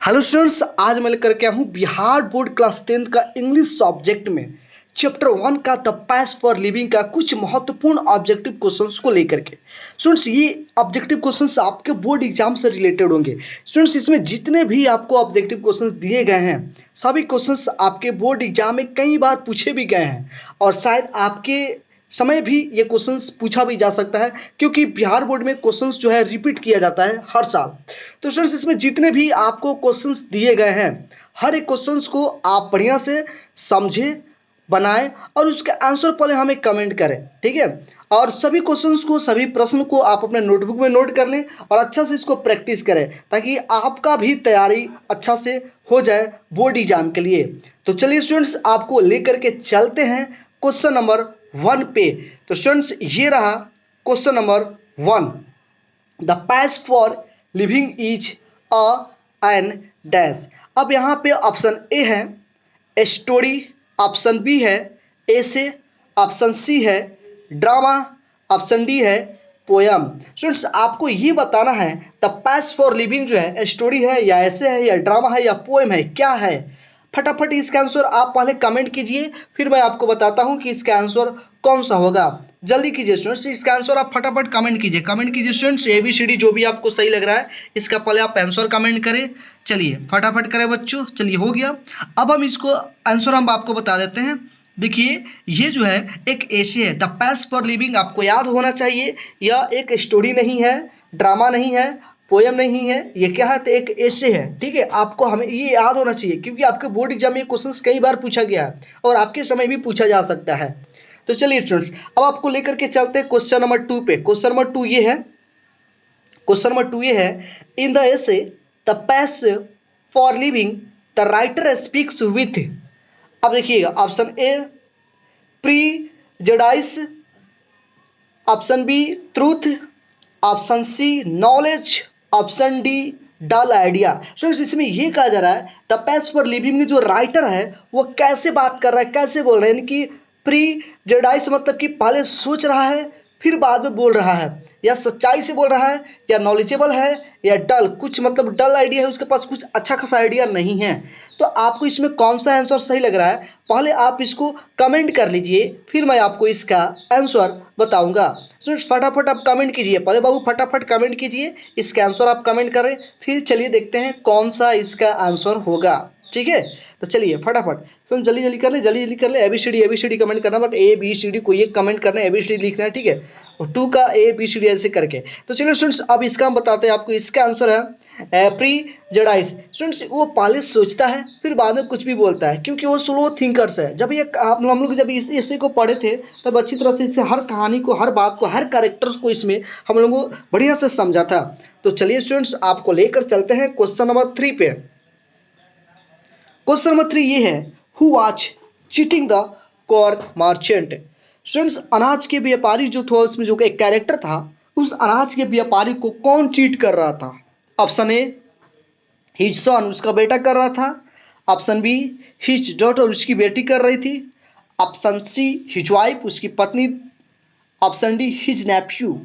Hello students, आज मैं लेकर के आया हूँ बिहार बोर्ड क्लास 10 का इंग्लिश सब्जेक्ट में चैप्टर 1 का द पैस फॉर लिविंग का कुछ महत्वपूर्ण ऑब्जेक्टिव क्वेश्चंस को लेकर के। स्टूडेंट्स, ये ऑब्जेक्टिव क्वेश्चंस आपके बोर्ड एग्जाम से रिलेटेड होंगे। स्टूडेंट्स, इसमें जितने भी आपको ऑब्जेक्टिव क्वेश्चंस दिए गए हैं सभी क्वेश्चंस आपके बोर्ड एग्जाम में कई बार पूछे भी गए हैं और शायद आपके समय भी ये क्वेश्चंस पूछा भी जा सकता है, क्योंकि बिहार बोर्ड में क्वेश्चंस जो है रिपीट किया जाता है हर साल। तो स्टूडेंट्स, इसमें जितने भी आपको क्वेश्चंस दिए गए हैं हर एक क्वेश्चंस को आप बढ़िया से समझें, बनाएं और उसके आंसर पहले हमें कमेंट करें, ठीक है। और सभी क्वेश्चंस को, सभी प्रश्न को आप अपने नोटबुक में नोट कर लें और अच्छा से इसको प्रैक्टिस करें ताकि आपका भी तैयारी अच्छा से हो जाए बोर्ड एग्जाम के लिए। तो चलिए स्टूडेंट्स, आपको लेकर के चलते हैं क्वेश्चन नंबर 1 पे। तो स्टूडेंट्स, ये रहा question number 1। The pace for living is a an dash. अब यहाँ पे ऑप्शन ए है स्टोरी, ऑप्शन बी है एसे, ऑप्शन सी है ड्रामा, ऑप्शन डी है पोयम। स्टूडेंट्स, आपको ये बताना है द पैस फॉर लिविंग जो है स्टोरी है या ऐसे है या ड्रामा है या पोएम है, क्या है। फटाफट इसका आंसर आप पहले कमेंट कीजिए, फिर मैं आपको बताता हूं कि इसका आंसर कौन सा होगा। जल्दी कीजिए स्टूडेंट्स, इसका आंसर आप फटाफट कमेंट कीजिए स्टूडेंट्स। ABCD जो भी आपको सही लग रहा है इसका पहले आप आंसर कमेंट करें। चलिए फटाफट करें बच्चों, चलिए हो गया। अब हम इसको आंसर हम आपको बता देते हैं। देखिए, ये जो है एक ऐसे है द पैस फॉर लिविंग, आपको याद होना चाहिए यह एक स्टोरी नहीं है, ड्रामा नहीं है, पोयम नहीं है, ये क्या है तो एक ऐसे है, ठीक है। आपको हमें ये याद होना चाहिए क्योंकि आपके बोर्ड एग्जाम में क्वेश्चंस कई बार पूछा गया है और आपके समय भी पूछा जा सकता है। तो चलिए स्टूडेंट्स, अब आपको लेकर के चलते हैं क्वेश्चन नंबर 2 पे। क्वेश्चन नंबर 2 ये है in the essay the pace for living the writer speaks with. अब देखिएगा, option A prejudice, option B truth, option C knowledge, option D dull idea. Students, इसमें ये कहा जा रहा है द पैस फॉर लिविंग में जो राइटर है वो कैसे बात कर रहा है, कैसे बोल रहा है, यानी कि प्रीजुडाइस मतलब कि पहले सोच रहा है फिर बाद में बोल रहा है, या सच्चाई से बोल रहा है, या नॉलेजेबल है, या डल, कुछ मतलब डल आइडिया है, उसके पास कुछ अच्छा खासा आइडिया नहीं है। तो आपको इसमें कौन सा आंसर सही लग रहा है पहले आप इसको कमेंट कर लीजिए, फिर मैं आपको इसका आंसर बताऊंगा। स्टूडेंट्स, फटाफट आप कमेंट कीजिए, पहले बाबू फटाफट कमेंट कीजिए, इसका आंसर आप कमेंट करें, फिर चलिए देखते हैं कौन सा इसका आंसर होगा, ठीक है। तो चलिए फटाफट सुन, जल्दी जल्दी कर ले ABCD कमेंट करना, बट ABCD को ये कमेंट करना है, ABCD लिखना है, ठीक है। और 2 का ABCD ऐसे करके। तो चलिए स्टूडेंट्स, अब इसका हम बताते हैं आपको। इसका आंसर है प्रीजुडाइस। स्टूडेंट्स, वो पहले सोचता है फिर बाद में कुछ भी बोलता है क्योंकि वो स्लो थिंकर्स है। जब ये हम लोग जब इस ऐसे को पढ़े थे तब अच्छी तरह से इसे हर कहानी को, हर बात को, हर कैरेक्टर्स को इसमें हम लोगों को बढ़िया से समझा था। तो चलिए स्टूडेंट्स, आपको लेकर चलते हैं क्वेश्चन नंबर 3 पे। क्वेश्चन नंबर 3 ये है who was cheating the corn merchant. Students, अनाज के व्यापारी जो था उसमें जो एक कैरेक्टर था, उस अनाज के व्यापारी को कौन चीट कर रहा था। ऑप्शन ए हिज सन, उसका बेटा कर रहा था, ऑप्शन बी हिज डॉटर, उसकी बेटी कर रही थी, ऑप्शन सी हिज वाइफ, उसकी पत्नी, ऑप्शन डी हिज नेफ्यू।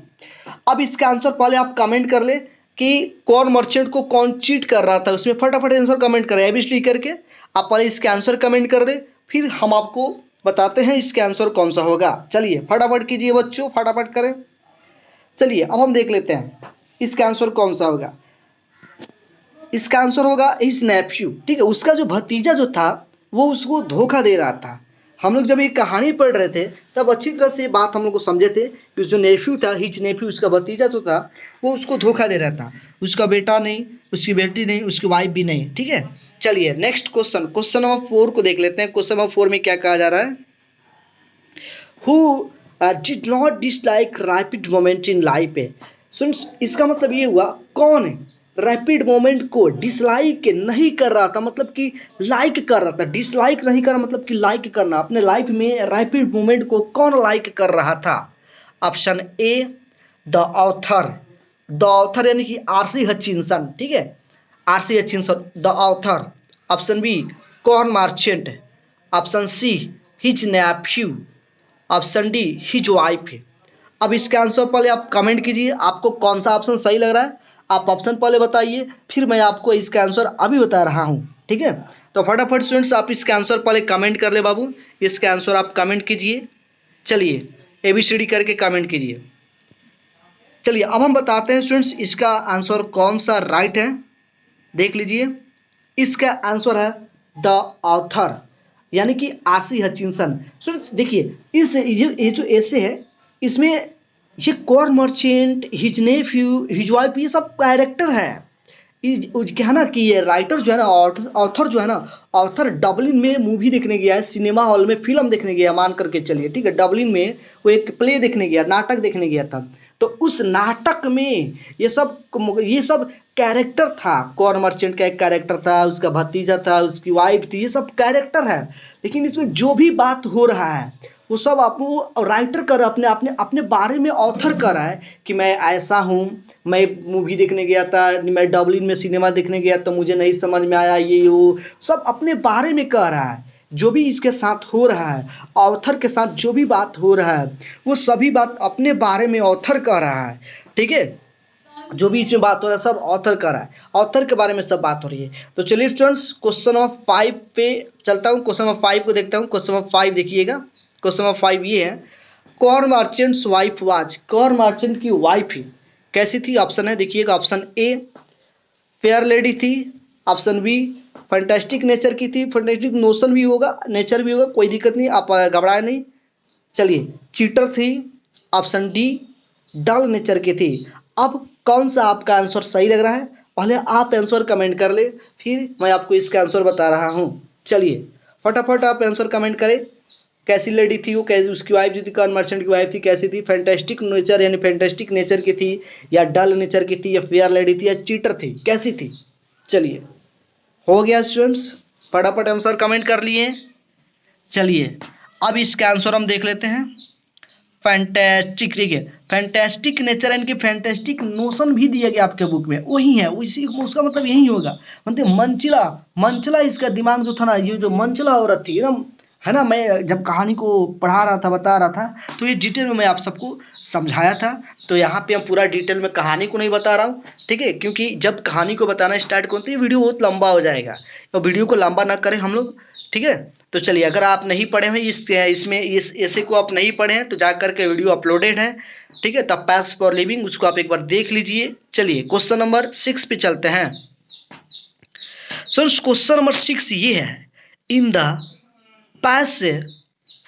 अब इसका आंसर पहले आप कमेंट कर ले कि कौन मर्चेंट को कौन चीट कर रहा था, उसमें फटाफट आंसर कमेंट करें ABCD करके। आप पहले इसके आंसर कमेंट कर दे, फिर हम आपको बताते हैं इसके आंसर कौन सा होगा। चलिए फटाफट कीजिए बच्चों, फटाफट करें। चलिए अब हम देख लेते हैं इसका आंसर कौन सा होगा। इसका आंसर होगा हिज नेफ्यू, ठीक है। उसका जो भतीजा जो था वो उसको धोखा दे रहा था। हम लोग जब ये कहानी पढ़ रहे थे तब अच्छी तरह से ये बात हम लोग को समझे थे कि जो नेफ्यू था, हिज नेफ्यू, उसका भतीजा जो था वो उसको धोखा दे रहा था। उसका बेटा नहीं, उसकी बेटी नहीं, उसकी वाइफ भी नहीं, ठीक है। चलिए नेक्स्ट क्वेश्चन, क्वेश्चन नंबर 4 को देख लेते हैं। क्वेश्चन नंबर 4 में क्या कहा जा रहा है, who did not dislike rapid moment in life है। सुन, इसका मतलब ये हुआ कौन है रैपिड मोमेंट को डिसलाइक नहीं कर रहा था, मतलब कि लाइक कर रहा था। डिसलाइक नहीं कर रहा मतलब कि लाइक करना। अपने लाइफ में रैपिड मोमेंट को कौन लाइक कर रहा था। Option A the author, the author यानी कि RC हचिंसन, ठीक है, RC Hutchinson the author. Option B corn merchant, option C his nephew, option D his wife. अब इसका आंसर पहले आप कमेंट कीजिए, आपको कौन सा ऑप्शन सही लग रहा है, आप ऑप्शन पहले बताइए, फिर मैं आपको इसका आंसर अभी बता रहा हूँ। ठीक है, तो फटाफट स्टूडेंट्स आप इसका आंसर पहले कमेंट कर ले बाबू, इसका आंसर आप कमेंट कीजिए। चलिए ABCD करके कमेंट कीजिए। चलिए अब हम बताते हैं स्टूडेंट्स इसका आंसर कौन सा राइट है। देख लीजिए, इसका आंसर है द ऑथर, यानी कि आरसी हचिंसन। स्टूडेंट्स देखिए, इस ये जो ऐसे है, इसमें ये corn merchant, his Neiphiu, his wife, ये सब कैरेक्टर है। क्या है ना कि ये राइटर जो है ना, ऑथर जो है ना, ऑथर डबलिन में मूवी देखने गया है, सिनेमा हॉल में फिल्म देखने गया, मान करके चलिए। ठीक है, डबलिन में वो एक प्ले देखने गया, नाटक देखने गया था। तो उस नाटक में ये सब कैरेक्टर था। कॉर्न मर्चेंट का एक कैरेक्टर था, उसका भतीजा था, उसकी वाइफ थी, ये सब कैरेक्टर है। लेकिन इसमें जो भी बात हो रहा है वो सब आपको राइटर कर अपने अपने अपने बारे में ऑथर कर रहा है कि मैं ऐसा हूँ, मैं मूवी देखने गया था, मैं डबलिन में सिनेमा देखने गया तो मुझे नहीं समझ में आया, ये वो सब अपने बारे में कह रहा है। जो भी इसके साथ हो रहा है, ऑथर के साथ जो भी बात हो रहा है, वो सभी बात अपने बारे में ऑथर कह रहा है। ठीक है, जो भी इसमें बात हो रहा है सब ऑथर का रहा है, ऑथर के बारे में सब बात हो रही है। तो चलिए स्टूडेंट्स क्वेश्चन नंबर 5 पे चलता हूँ। क्वेश्चन नंबर 5 को देखता हूँ। क्वेश्चन नंबर 5 देखिएगा। क्वेश्चन नंबर 5 ये है, corn merchants wife was, corn merchant की वाइफ कैसी थी? ऑप्शन है देखिएगा, ऑप्शन ए फेयर लेडी थी, ऑप्शन बी फैंटास्टिक नेचर की थी, फैंटास्टिक नोशन भी होगा, नेचर भी होगा, कोई दिक्कत नहीं, आप घबराए नहीं। चलिए, चीटर थी, ऑप्शन डी डल नेचर की थी। अब कौन सा आपका आंसर सही लग रहा है, पहले आप आंसर कमेंट कर ले, फिर मैं आपको इसका आंसर बता रहा हूँ। चलिए फटाफट आप आंसर कमेंट करें। कैसी लेडी थी वो, कैसी उसकी वाइफ जो थी, कॉर्न मर्चेंट की वाइफ थी, कैसी थी? फैंटास्टिक नेचर यानी फैंटास्टिक नेचर की थी, या डल नेचर की थी, या फेयर लेडी थी, या चीटर थी, कैसी थी? चलिए हो गया स्टूडेंट्स, फटाफट आंसर कमेंट कर लिए। चलिए अब इसका आंसर हम देख लेते हैं। फैंटास्टिक, ठीक है, फैंटास्टिक नेचर यानी कि फैंटास्टिक नोशन भी दिया गया आपके बुक में, वही है, उसी उसका मतलब यही होगा। मतलब मंचला, मंचला इसका दिमाग जो था ना, ये जो मंचला औरत थी ना, है ना, मैं जब कहानी को पढ़ा रहा था, बता रहा था, तो ये डिटेल में मैं आप सबको समझाया था। तो यहाँ पे हम पूरा डिटेल में कहानी को नहीं बता रहा हूँ, ठीक है, क्योंकि जब कहानी को बताना स्टार्ट करूँ तो ये वीडियो बहुत लंबा हो जाएगा, तो वीडियो को लंबा ना करें हम लोग। ठीक है, तो चलिए, अगर आप नहीं पढ़े हैं इसमें इस ऐसे को आप नहीं पढ़े हैं तो जा करके वीडियो अपलोडेड है, ठीक है, तब पास फॉर लिविंग उसको आप एक बार देख लीजिए। चलिए क्वेश्चन नंबर 6 पे चलते हैं। सो क्वेश्चन नंबर 6 ये है, in the pace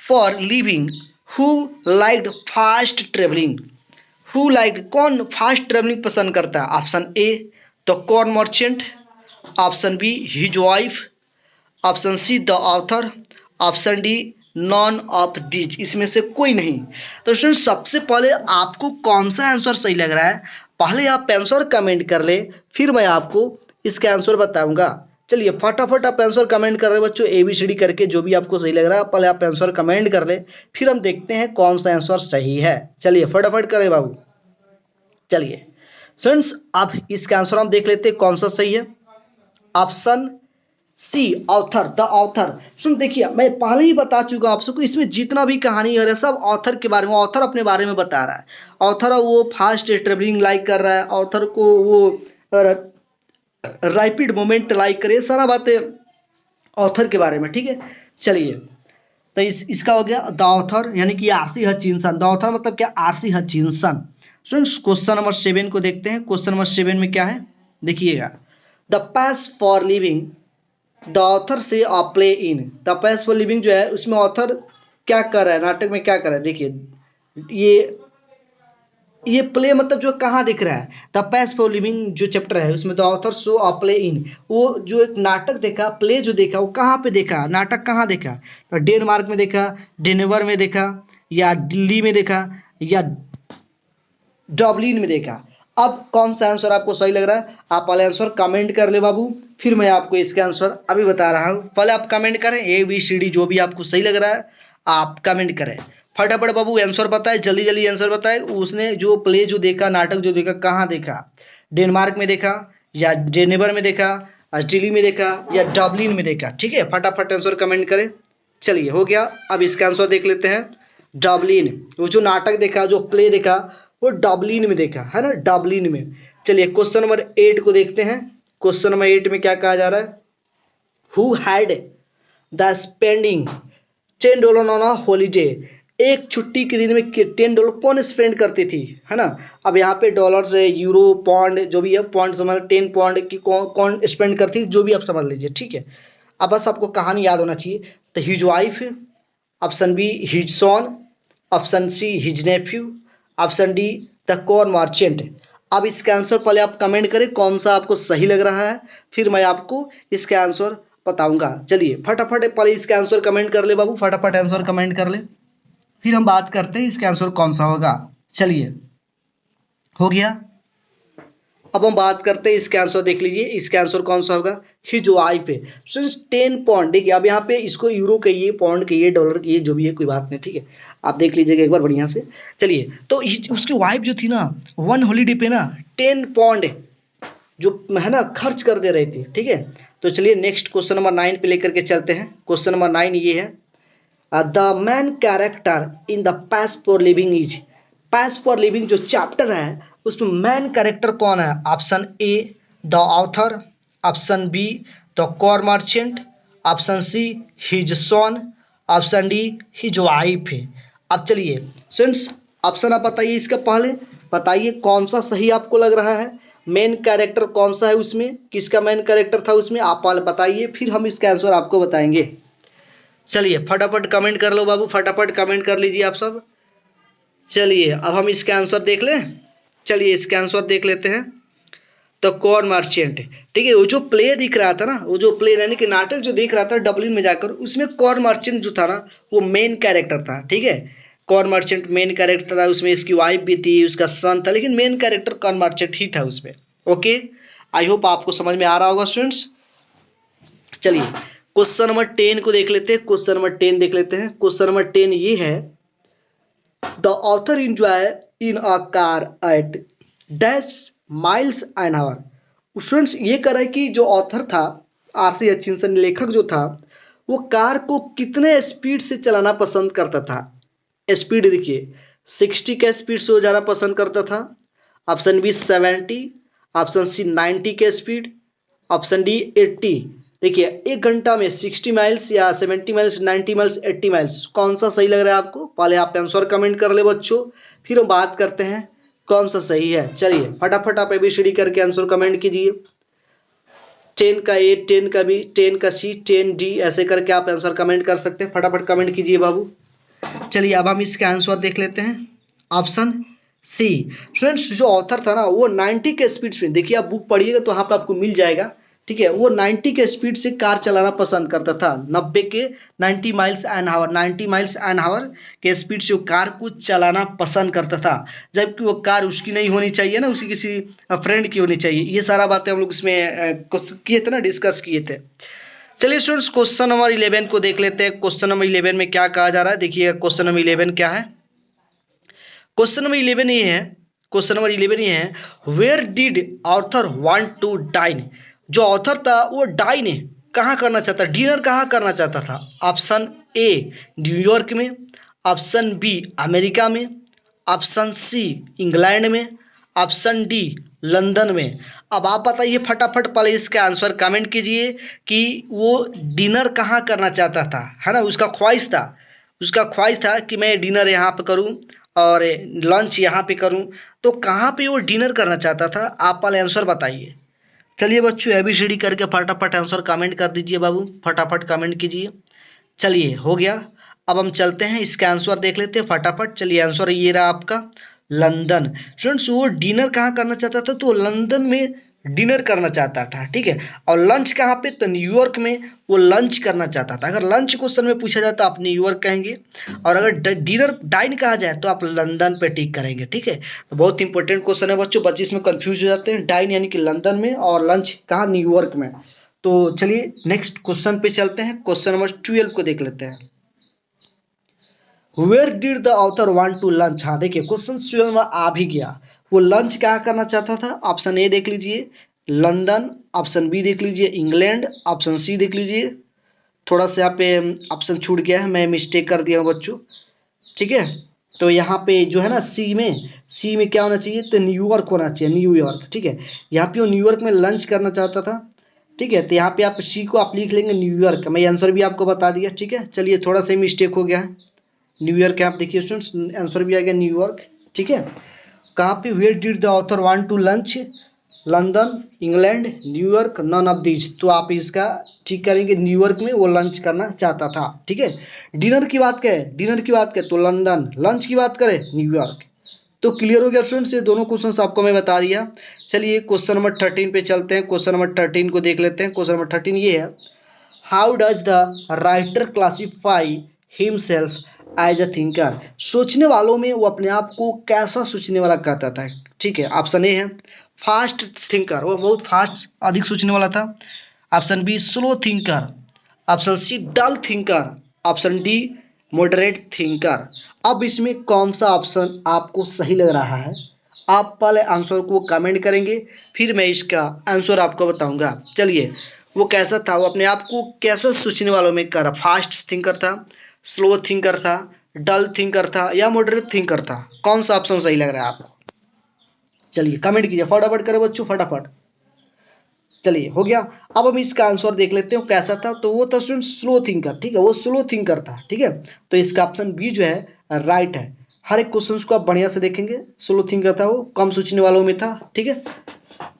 for living who liked fast travelling, who liked, कौन फास्ट ट्रेवलिंग पसंद करता है? Option A the corn merchant, option be his wife, option see the author, option D none of these, इसमें से कोई नहीं। तो student सबसे पहले आपको कौन सा आंसर सही लग रहा है, पहले आप आंसर कमेंट कर ले, फिर मैं आपको इसका आंसर बताऊंगा। चलिए फटाफट आप आंसर कमेंट कर रहे बच्चों, ABCD करके जो भी आपको सही लग रहा है पहले आप आंसर कमेंट कर ले, फिर हम देखते हैं कौन सा आंसर सही है। चलिए फटाफट करें बाबू। चलिए स्टूडेंट्स अब इसका आंसर हम देख लेते हैं कौन सा सही है। Option C author, the author. सुन देखिए, मैं पहले ही बता चुका हूं आप सबको, इसमें जितना भी कहानी है सब ऑथर के बारे में, ऑथर अपने बारे में बता रहा है। ऑथर वो फास्ट ट्रेवलिंग लाइक कर रहा है, ऑथर को वो रैपिड मूवमेंट लाइक करे, सारा बातें ऑथर के बारे में। ठीक है, चलिए तो इसका हो गया द ऑथर, यानी कि आरसी हचिंसन। द ऑथर मतलब क्या? RC Hutchinson. Students question number 7 को देखते हैं। क्वेश्चन नंबर 7 में क्या है देखिएगा, the pace for living the author से a play in, the pace for living जो है उसमें ऑथर क्या कर रहा है, नाटक में क्या कर रहा है? देखिए ये प्ले मतलब जो कहाँ दिख रहा है, द पास फॉर लिविंग जो चैप्टर है उसमें the author so a play इन, वो जो एक नाटक देखा, प्ले जो देखा, वो कहाँ पे देखा, नाटक कहाँ देखा? तो डेनमार्क में देखा, डेनवर में देखा, या दिल्ली में देखा, या डबलिन में देखा। अब कौन सा आंसर आपको सही लग रहा है, आप पहले आंसर कमेंट कर ले बाबू, फिर मैं आपको इसका आंसर अभी बता रहा हूँ। पहले आप कमेंट करें, ABCD जो भी आपको सही लग रहा है आप कमेंट करें। फटाफट बाबू आंसर बताए, जल्दी जल्दी आंसर बताए। उसने जो प्ले जो देखा, नाटक जो देखा, कहाँ देखा? डेनमार्क में देखा, या जेनेवर में देखा, दिल्ली में देखा, या डबलिन में देखा? ठीक है, फटाफट आंसर कमेंट करें। चलिए हो गया, अब इसका आंसर देख लेते हैं। डबलिन, वो जो नाटक देखा, जो प्ले देखा, वो डबलिन में देखा है ना, डबलिन में। चलिए क्वेश्चन नंबर 8 को देखते हैं। क्वेश्चन नंबर 8 में क्या कहा जा रहा है? Who had the spending $10 on a holiday, एक छुट्टी के दिन में $10 कौन स्पेंड करती थी, है ना। अब यहाँ पे डॉलर से यूरो पौंड जो भी है, पौंड समझ, 10 पौंड की कौन स्पेंड करती, जो भी आप समझ लीजिए, ठीक है। अब बस आपको कहानी याद होना चाहिए। The his wife, option be his son, option C his nephew, option D the corn merchant. अब इसका आंसर पहले आप कमेंट करें कौन सा आपको सही लग रहा है, फिर मैं आपको इसका आंसर बताऊंगा। चलिए फटाफट पहले इसका आंसर कमेंट कर ले बाबू, फटाफट आंसर कमेंट कर ले, फिर हम बात करते हैं इसका आंसर कौन सा होगा। चलिए हो गया। अब हम बात करते हैं इसका आंसर, देख लीजिए इसका आंसर कौन सा होगा, हिज वाइफ है। सो 10 पॉइंट, देखिए अब यहाँ पे इसको यूरो कहिए, पौंड कहिए, डॉलर कहिए, जो भी है कोई बात नहीं, ठीक है। आप देख लीजिएगा एक बार बढ़िया से। चलिए तो उसकी वाइफ जो थी ना, 1 हॉलीडे पे ना 10 पौंड जो है ना खर्च कर दे रही थी, ठीक है। तो चलिए नेक्स्ट क्वेश्चन नंबर 9 पे लेकर के चलते हैं। क्वेश्चन नंबर 9 ये है, the main character in the pace for living is, pace for living जो चैप्टर है उसमें मैन कैरेक्टर कौन है? Option A the author, option B the corn merchant, option C his son, option D his wife है। अब चलिए friends option आप बताइए, इसका पहले बताइए कौन सा सही आपको लग रहा है, मेन कैरेक्टर कौन सा है उसमें, किसका मेन कैरेक्टर था उसमें, आप पहले बताइए, फिर हम इसका आंसर आपको बताएंगे। चलिए फटाफट कमेंट कर लो बाबू, फटाफट कमेंट कर लीजिए आप सब। चलिए अब हम इसका आंसर देख लें, चलिए इसका आंसर देख लेते हैं। तो कॉर्न मर्चेंट, ठीक है। वो जो प्ले दिख रहा था ना, वो जो प्ले यानी कि नाटक जो दिख रहा था डबलिन में जाकर, उसमें कॉर्न मर्चेंट जो था ना वो मेन कैरेक्टर था, ठीक है। कॉर्न मर्चेंट मेन कैरेक्टर था, उसमें इसकी वाइफ भी थी, उसका सन था, लेकिन मेन कैरेक्टर कॉर्न मर्चेंट ही था उसमें। ओके, आई होप आपको समझ में आ रहा होगा स्टूडेंट्स। चलिए क्वेश्चन नंबर 10 को देख लेते हैं। क्वेश्चन नंबर 10 देख लेते हैं। क्वेश्चन नंबर 10 ये है, the author enjoy in a car eight dash miles an hour. Students ये कह रहा है कि जो ऑथर था आर.सी. हचिंसन, लेखक जो था, वो कार को कितने स्पीड से चलाना पसंद करता था। स्पीड देखिए 60 के स्पीड से वो जाना पसंद करता था, ऑप्शन बी 70, ऑप्शन सी 90 के स्पीड, ऑप्शन डी 80। देखिए 1 घंटा में 60 माइल्स या 70 माइल्स, 90 माइल्स, 80 माइल्स, कौन सा सही लग रहा है आपको? पहले आप आंसर कमेंट कर ले बच्चों, फिर हम बात करते हैं कौन सा सही है। चलिए फटाफट आप एबीसीडी करके आंसर कमेंट कीजिए। 10 का ए, 10 का बी, 10 का सी, 10 डी, ऐसे करके आप आंसर कमेंट कर सकते हैं। फटाफट कमेंट कीजिए बाबू। चलिए अब हम इसका आंसर देख लेते हैं, ऑप्शन सी। स्टूडेंट्स जो ऑथर था ना वो 90 के स्पीड में, देखिए आप बुक पढ़िएगा तो वहाँ पे आपको मिल जाएगा, ठीक है। वो 90 के स्पीड से कार चलाना पसंद करता था, 90 के 90 miles an hour, 90 miles an hour के स्पीड से वो कार को चलाना पसंद करता था, जबकि वो कार उसकी नहीं होनी चाहिए ना, उसी किसी फ्रेंड की होनी चाहिए। ये सारा बातें हम लोग इसमें किए थे ना, डिस्कस किए थे। चलिए स्टूडेंट्स क्वेश्चन नंबर 11 को देख लेते हैं। क्वेश्चन नंबर 11 में क्या कहा जा रहा है, देखिए क्वेश्चन नंबर 11 क्या है। क्वेश्चन नंबर 11 ये है, क्वेश्चन नंबर 11 ये है, where did author want to dine. जो ऑथर था वो डाइन कहाँ करना चाहता, डिनर कहाँ करना चाहता था। ऑप्शन ए न्यूयॉर्क में, ऑप्शन बी अमेरिका में, ऑप्शन सी इंग्लैंड में, ऑप्शन डी लंदन में। अब आप बताइए फटाफट पहले इसका आंसर कमेंट कीजिए कि वो डिनर कहाँ करना चाहता था, है ना। उसका ख्वाहिश था, उसका ख्वाहिश था कि मैं डिनर यहाँ पे करूँ और लंच यहाँ पे करूँ, तो कहाँ पे वो डिनर करना चाहता था, आप पहले आंसर बताइए। चलिए बच्चों एबीसीडी करके फटाफट आंसर कमेंट कर दीजिए बाबू, फटाफट कमेंट कीजिए। चलिए हो गया। अब हम चलते हैं इसका आंसर देख लेते हैं फटाफट। चलिए आंसर ये रहा आपका लंदन। स्टूडेंट्स वो डिनर कहाँ करना चाहता था, तो लंदन में डिनर करना चाहता था, ठीक है। और लंच कहाँ पे, तो न्यूयॉर्क में वो लंच करना चाहता था। अगर लंच क्वेश्चन में पूछा जाए तो आप न्यूयॉर्क कहेंगे, और अगर डिनर डाइन कहा जाए तो आप लंदन पे टिक करेंगे, ठीक है। तो बहुत इंपॉर्टेंट क्वेश्चन है बच्चों, बच्चे इसमें कंफ्यूज हो जाते हैं, डाइन यानी कि लंदन में और लंच कहाँ, न्यूयॉर्क में। तो चलिए नेक्स्ट क्वेश्चन पे चलते हैं। क्वेश्चन नंबर 12 को देख लेते हैं, where did the author want to lunch. हाँ देखिए क्वेश्चन 12 में आ भी गया, वो लंच क्या करना चाहता था। ऑप्शन ए देख लीजिए लंदन, ऑप्शन बी देख लीजिए इंग्लैंड, ऑप्शन सी देख लीजिए, थोड़ा सा यहाँ पे ऑप्शन छूट गया है, मैं मिस्टेक कर दिया हूँ बच्चों, ठीक है। तो यहाँ पे जो है ना सी में क्या होना चाहिए, तो न्यूयॉर्क होना चाहिए, न्यूयॉर्क। ठीक है, यहाँ पे वो न्यूयॉर्क में लंच करना चाहता था। ठीक है, तो यहाँ पे आप सी को आप लिख लेंगे न्यूयॉर्क। मैं आंसर भी आपको बता दिया। ठीक है, चलिए थोड़ा सा मिस्टेक हो गया है। न्यूयॉर्क आप देखिए स्टूडेंट्स, आंसर भी आ गया न्यूयॉर्क। ठीक है, कहाँ पे where did the author want to lunch, London, England, New York, none of these. तो आप इसका ठीक करेंगे, न्यूयॉर्क में वो लंच करना चाहता था। ठीक है, डिनर की बात करें, तो लंदन, लंच की बात करें न्यूयॉर्क। तो क्लियर हो गया स्टूडेंट्स, ये दोनों क्वेश्चंस आपको मैं बता दिया। चलिए क्वेश्चन नंबर 13 पे चलते हैं। क्वेश्चन नंबर 13 को देख लेते हैं। क्वेश्चन नंबर 13 ये है, how does the writer classify himself as a thinker. सोचने वालों में वो अपने आप को कैसा सोचने वाला कहता था। ठीक है, ऑप्शन ए है फास्ट थिंकर, वो बहुत फास्ट अधिक सोचने वाला था। Option B slow thinker, option C dull thinker, option D moderate thinker. अब इसमें कौन सा ऑप्शन आपको सही लग रहा है, आप पहले आंसर को कमेंट करेंगे, फिर मैं इसका आंसर आपको बताऊंगा। चलिए, वो कैसा था, वो अपने आप को कैसा सोचने वालों में कर रहा, फास्ट थिंकर था, स्लो थिंकर था, डल थिंकर था या मॉडरेट थिंकर था। कौन सा ऑप्शन सही लग रहा है आपको, चलिए कमेंट कीजिए, फटाफट करें बच्चों, फटाफट। चलिए हो गया। अब हम इसका आंसर देख लेते हैं कैसा था। तो वो था स्टूडेंट स्लो थिंकर। ठीक है, वो स्लो थिंकर था। ठीक है, तो इसका ऑप्शन बी जो है राइट है। हर एक क्वेश्चन को आप बढ़िया से देखेंगे, स्लो थिंकर था, वो कम सोचने वालों में था। ठीक है,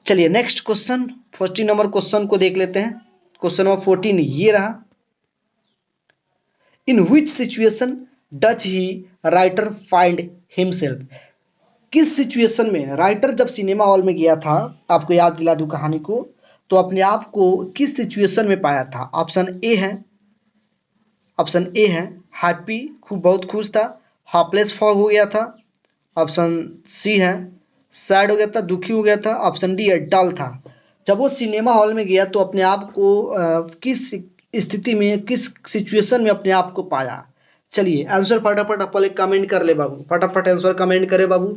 चलिए नेक्स्ट क्वेश्चन 14 नंबर क्वेश्चन को देख लेते हैं। क्वेश्चन नंबर 14 ये रहा, in which situation does the writer find himself. किस सिचुएशन में राइटर जब सिनेमा हॉल में गया था, आपको याद दिला दूं कहानी को, तो अपने आप को किस सिचुएशन में पाया था। ऑप्शन ए है हैप्पी, खूब बहुत खुश था, हार्पलेस फॉग हो गया था। ऑप्शन सी है सैड हो गया था, दुखी हो गया था। ऑप्शन डी है डल था। जब वो सिनेमा हॉल में गया तो अपने आप को किस स्थिति में, किस सिचुएशन में अपने आप को पाया। चलिए आंसर फटाफट आप पहले कमेंट कर ले बाबू, फटाफट आंसर कमेंट करे बाबू।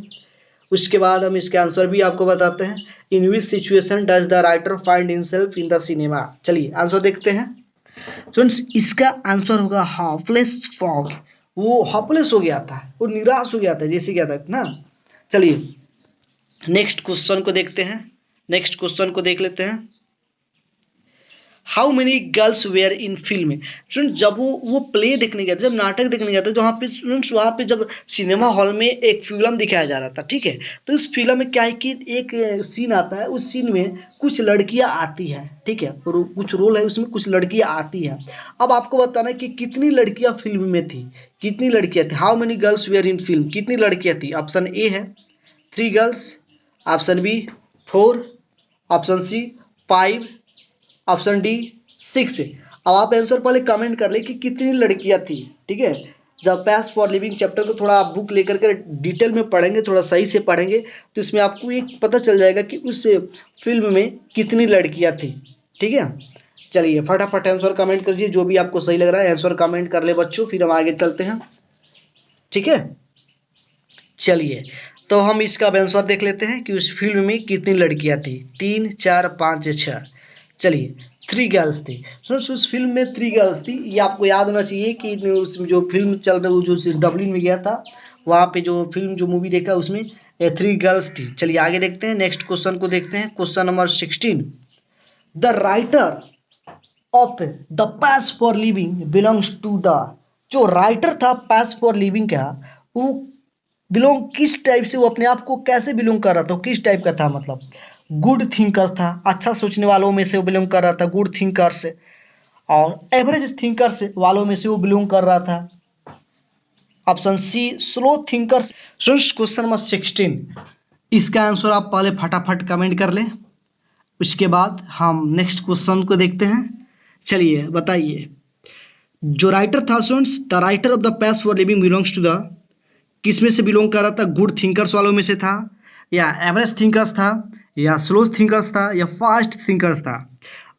उसके बाद हम इसके आंसर भी आपको बताते हैं। In which situation does the writer find himself in the cinema. चलिए आंसर देखते हैं फ्रेंड्स, इसका आंसर होगा हार्पलेस फॉग। वो हार्पलेस हो गया था, वो निराश हो गया था, जैसे क्या था ना। चलिए नेक्स्ट क्वेश्चन को देखते हैं, नेक्स्ट क्वेश्चन को देख लेते हैं। How many girls were in film. Student जब वो प्ले देखने गया था, जब नाटक देखने गया था, तो वहाँ पे स्टूडेंट्स, वहाँ पे जब सिनेमा हॉल में एक फिल्म दिखाया जा रहा था। ठीक है, तो इस फिल्म में क्या है कि एक सीन आता है, उस सीन में कुछ लड़कियां आती हैं। ठीक है, और कुछ रोल है उसमें, कुछ लड़कियां आती हैं। अब आपको बताना है कि कितनी लड़कियां फिल्म में थी, कितनी लड़कियां थी। How many girls were in film, कितनी लड़कियां थी। ऑप्शन ए है 3 girls, option B 4, option C 5, option D 6। अब आप आंसर पहले कमेंट कर ले कि कितनी लड़कियां थी। ठीक है, the pace for living chapter को थोड़ा आप बुक लेकर के डिटेल में पढ़ेंगे, थोड़ा सही से पढ़ेंगे, तो इसमें आपको एक पता चल जाएगा कि उस फिल्म में कितनी लड़कियां थी। ठीक है, चलिए फटाफट आंसर कमेंट कीजिए, जो भी आपको सही लग रहा है आंसर कमेंट कर ले बच्चों, फिर हम आगे चलते हैं। ठीक है, चलिए तो हम इसका आंसर देख लेते हैं कि उस फिल्म में कितनी लड़कियां थी। 3, 4, 5 या 6। चलिए 3 गर्ल्स थी। फ्रेंड्स उस फिल्म में 3 गर्ल्स थी, ये आपको याद होना चाहिए कि उसमें जो फिल्म चल रही, जो डबलिन में गया था, वहाँ पे जो फिल्म, जो मूवी देखा उसमें 3 गर्ल्स थी। चलिए आगे देखते हैं, नेक्स्ट क्वेश्चन को देखते हैं। Question number 16, the writer of the pace for living belongs to the. जो राइटर था पैस फॉर लिविंग का, वो बिलोंग किस टाइप से, वो अपने आप को कैसे बिलोंग कर रहा था, किस टाइप का था, मतलब गुड थिंकर था, अच्छा सोचने वालों में से वो बिलोंग कर रहा था, गुड थिंकर से, और एवरेज थिंकर से वालों में से वो बिलोंग कर रहा था। Option C slow thinker. Question number 16, इसका आंसर आप पहले फटाफट कमेंट कर लें, उसके बाद हम नेक्स्ट क्वेश्चन को देखते हैं। चलिए बताइए, जो राइटर था students, the writer of the pace for living belongs to the, किस में से बिलोंग कर रहा था, गुड थिंकर्स वालों में से था, या एवरेज थिंकर्स था, या स्लो थिंकर्स था, या फास्ट थिंकर्स था।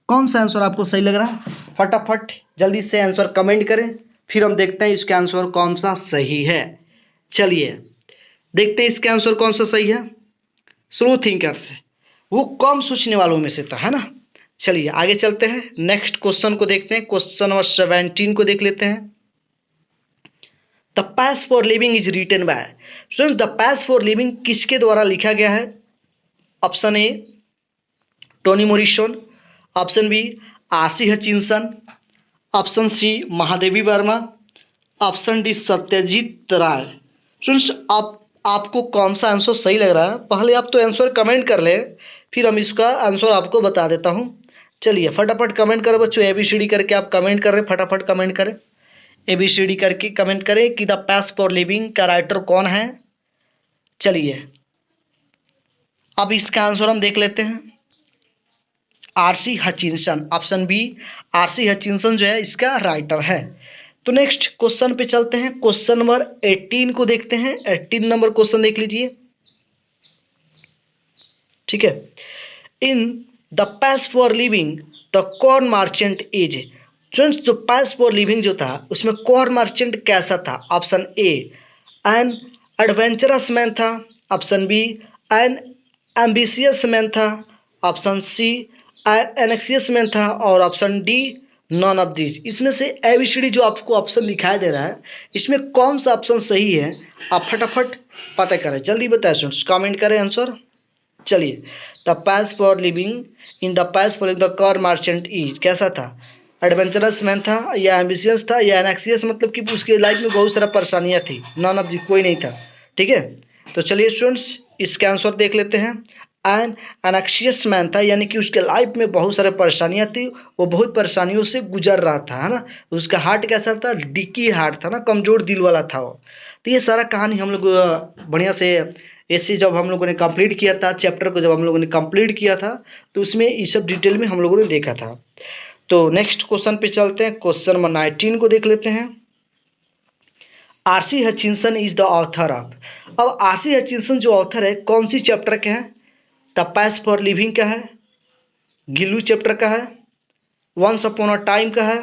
कौन सा आंसर आपको सही लग रहा है, फटाफट जल्दी से आंसर कमेंट करें, फिर हम देखते हैं इसका आंसर कौन सा सही है। चलिए देखते हैं इसका आंसर कौन सा सही है। स्लो थिंकर्स, वो कम सोचने वालों में से था, है ना। चलिए आगे चलते हैं, नेक्स्ट क्वेश्चन को देखते हैं। क्वेश्चन नंबर 17 को देख लेते हैं। The pace for living is written by. Students, the pace for living किसके द्वारा लिखा गया है? Option A Tony Morrison, option B RC Hutchinson, option C Mahadevi Verma, option D Satyajit Ray. Students, आपको कौन सा आंसर सही लग रहा है? पहले आप तो आंसर कमेंट कर लें, फिर हम इसका आंसर आपको बता देता हूं। चलिए फटाफट कमेंट करें बच्चों, एबीसीडी करके आप कमेंट कर रहे हैं, फटाफट कमेंट करें, एबीसीडी करके कमेंट करें कि द पैस फॉर लिविंग का राइटर कौन है। चलिए अब इसका आंसर हम देख लेते हैं, RC Hutchinson, option B RC Hutchinson जो है इसका राइटर है। तो नेक्स्ट क्वेश्चन पे चलते हैं, क्वेश्चन नंबर 18 को देखते हैं। 18 नंबर क्वेश्चन देख लीजिए, ठीक है। In the pace for living the corn merchant is. Friends, जो पैस फॉर लिविंग जो था उसमें कॉर्न मर्चेंट कैसा था? Option A an adventurous man था, option B an ambitious man था, ऑप्शन सी एनेक्सियस मैन था, और option D none of this. इसमें से एबीसीडी जो आपको ऑप्शन दिखाई दे रहा है, इसमें कौन सा ऑप्शन सही है? आप फटाफट पता करें, जल्दी बताएं स्टूडेंट्स, कमेंट करें आंसर। चलिए, the pace for living in the pace for the corn merchant is कैसा था? एडवेंचरस मैन था, या एम्बिशियस था, या एनेक्सियस मतलब कि उसके लाइफ में बहुत सारा परेशानियां थी, नॉन ऑफ दिस कोई नहीं था, ठीक है। तो चलिए स्टूडेंट्स इसका आंसर देख लेते हैं। एन एनेक्सियस मैन था, यानी कि उसके लाइफ में बहुत सारे परेशानियां थी, वो बहुत परेशानियों से गुजर रहा था, है ना। उसका हार्ट कैसा था? डिकी हार्ट था ना, कमजोर दिल वाला था वो। तो ये सारा कहानी हम लोग बढ़िया से ऐसे जब हम लोगों ने कंप्लीट किया था, चैप्टर को जब हम लोगों ने कंप्लीट किया था, तो उसमें ये सब डिटेल में हम लोगों ने देखा था। तो नेक्स्ट क्वेश्चन पे चलते हैं, क्वेश्चन नंबर 19 को देख लेते हैं। RC Hutchinson is the author of. अब आरसी हचिंसन जो ऑथर है कौन सी चैप्टर के हैं? द पैस फॉर लिविंग का है, गिलू चैप्टर का है, वंस अपॉन अ टाइम का है,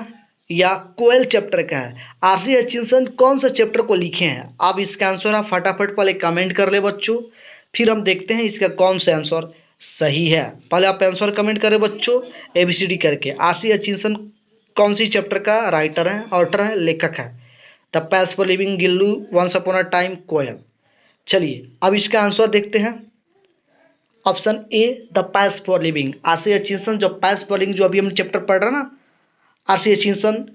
या कोयल चैप्टर का है? आरसी हचिंसन कौन सा चैप्टर को लिखे हैं? आप इसका आंसर आप फटाफट पहले कमेंट कर ले बच्चों, फिर हम देखते हैं इसका कौन सा आंसर सही है। पहले आप आंसर कमेंट करें बच्चों, एबीसीडी करके। आरसी हचिंसन कौन सी चैप्टर का राइटर है, ऑथर है, लेखक है? The pace for living, Gillu, once upon a time, Koyal. चलिए अब इसका आंसर देखते हैं। Option A the pace for living, R C Hutchinson जो पैस फॉर लिविंग जो अभी हम चैप्टर पढ़ रहे हैं ना, आरसी हचिंसन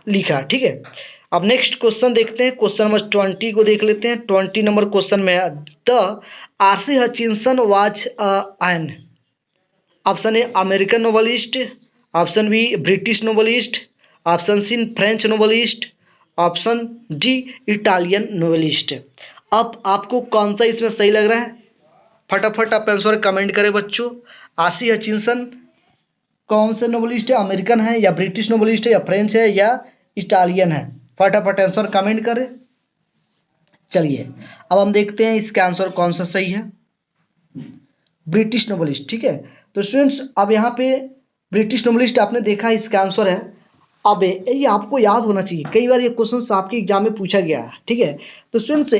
लिखा, ठीक है। अब नेक्स्ट क्वेश्चन देखते हैं, क्वेश्चन नंबर 20 को देख लेते हैं। 20 नंबर क्वेश्चन में the RC Hutchinson was an, option A American novelist, option B British novelist, option C French novelist, option D Italian novelist. अब आपको कौन सा इसमें सही लग रहा है? फटाफट आप आंसर कमेंट करें बच्चों। आरसी हचिंसन कौन से नोवेलिस्ट है? अमेरिकन है, या ब्रिटिश नोवेलिस्ट है, या फ्रेंच है, या इटालियन है? फटाफट आंसर कमेंट करें। चलिए अब हम देखते हैं इसका आंसर कौन सा सही है। ब्रिटिश नोवेलिस्ट, ठीक है। तो स्टूडेंट्स अब यहाँ पे ब्रिटिश नोवेलिस्ट आपने देखा इसका आंसर है। अब ये आपको याद होना चाहिए, कई बार ये क्वेश्चन आपके एग्जाम में पूछा गया है, ठीक है। तो स्टूडेंट्स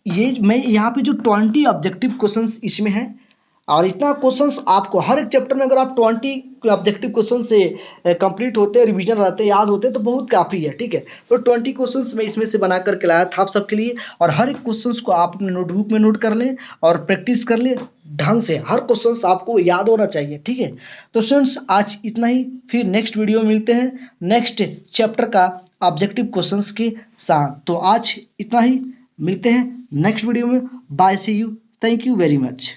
ये मैं यहाँ पे जो 20 ऑब्जेक्टिव क्वेश्चंस इसमें हैं, और इतना क्वेश्चंस आपको हर एक चैप्टर में अगर आप 20 ऑब्जेक्टिव क्वेश्चन से कंप्लीट होते हैं, रिवीजन रहते हैं, याद होते हैं, तो बहुत काफ़ी है, ठीक है। तो 20 क्वेश्चंस मैं इसमें से बना करके लाया था आप सबके लिए, और हर एक क्वेश्चंस को आप अपने नोटबुक में नोट कर लें और प्रैक्टिस कर लें ढंग से। हर क्वेश्चंस आपको याद होना चाहिए, ठीक है। तो स्टूडेंट्स आज इतना ही, फिर नेक्स्ट वीडियो में मिलते हैं नेक्स्ट चैप्टर का ऑब्जेक्टिव क्वेश्चंस के साथ। तो आज इतना ही, मिलते हैं नेक्स्ट वीडियो में। Bye, see you, thank you very much.